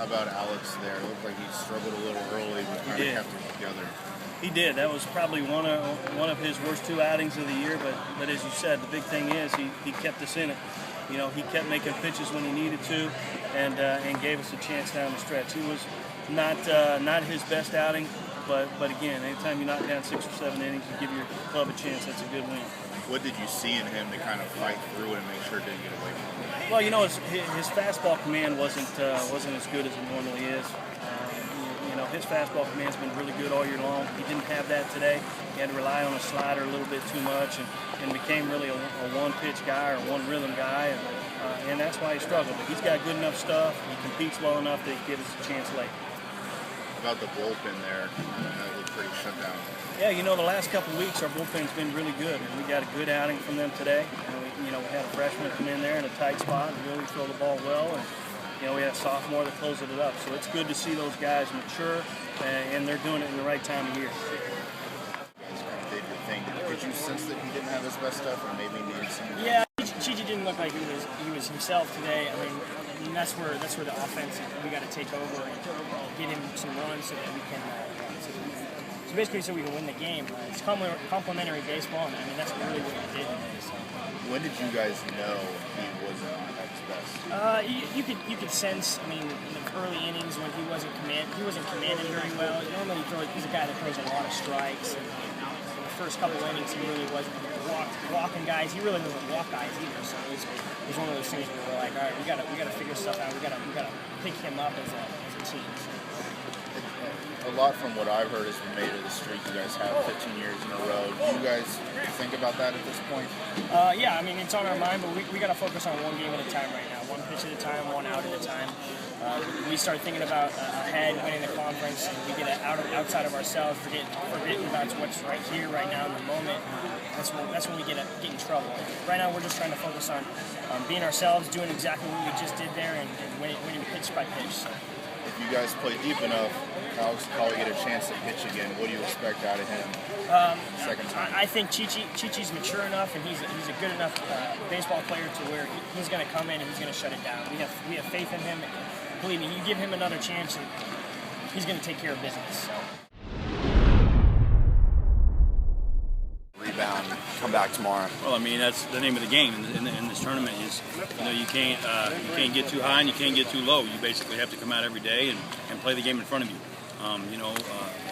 How about Alex there? It looked like he struggled a little early, but kind of kept it together. He did. That was probably one of his worst 2 outings of the year. But as you said, the big thing is he kept us in it. You know, he kept making pitches when he needed to, and gave us a chance down the stretch. He was not his best outing, but again, anytime you knock down 6 or 7 innings, you give your club a chance. That's a good win. What did you see in him to kind of fight through it and make sure it didn't get away from him? Well, you know, his fastball command wasn't as good as it normally is. You know, his fastball command's been really good all year long. He didn't have that today. He had to rely on a slider a little bit too much, and became really a one-pitch guy or one-rhythm guy, and that's why he struggled. But he's got good enough stuff. He competes well enough to give us a chance late. About the bullpen there, that looked pretty shut down. Yeah, you know, the last couple of weeks our bullpen's been really good, and we got a good outing from them today. We had a freshman come in there in a tight spot and really throw the ball well, and we had a sophomore that closed it up. So it's good to see those guys mature, and they're doing it in the right time of year. You guys kind of did your thing. Did you sense that he didn't have his best stuff, or maybe needed some? Yeah, Chichi didn't look like he was himself today. I mean that's where the offense, we got to take over and get him some runs so that we can. So basically, so we can win the game. It's complementary baseball, and I mean that's really what he did today. So. When did you guys know he wasn't at his best? You could sense. I mean, in the early innings when he wasn't commanding very well. Normally, he's a guy that throws a lot of strikes. And in the first couple of innings, he really wasn't walking guys. He really doesn't walk guys either. So it was one of those things where we're like, all right, we got to figure stuff out. We got to pick him up as a team. So. A lot from what I've heard has been made of the streak you guys have 15 years in a row. Do you guys think about that at this point? Yeah, I mean, it's on our mind, but we got to focus on one game at a time right now. One pitch at a time, one out at a time. We start thinking about ahead, winning the conference, and we get outside of ourselves, forgetting about what's right here, right now, in the moment. That's when we get in trouble. Right now, we're just trying to focus on being ourselves, doing exactly what we just did there, and winning pitch by pitch. So. If you guys play deep enough, how we get a chance to pitch again? What do you expect out of him? Second time. I think Chichi's mature enough, and he's a good enough baseball player to where he's going to come in and he's going to shut it down. We have faith in him. Believe me, you give him another chance, and he's going to take care of business. So. Rebound, come back tomorrow. Well, I mean that's the name of the game in this tournament. Is you can't get too high and you can't get too low. You basically have to come out every day and play the game in front of you.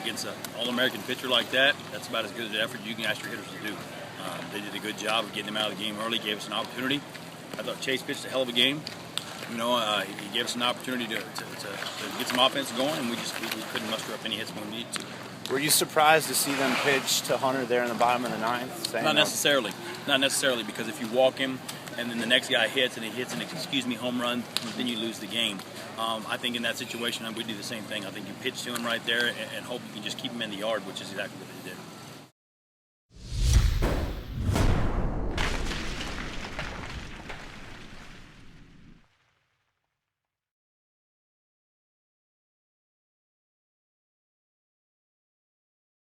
Against an All-American pitcher like that, that's about as good an effort you can ask your hitters to do. They did a good job of getting him out of the game early, gave us an opportunity. I thought Chase pitched a hell of a game. He gave us an opportunity to get some offense going, and we couldn't muster up any hits when we needed to. Were you surprised to see them pitch to Hunter there in the bottom of the ninth? Not necessarily. Not necessarily, because if you walk him and then the next guy hits and he hits an home run, then you lose the game. I think in that situation, we do the same thing. I think you pitch to him right there and hope you can just keep him in the yard, which is exactly what they did.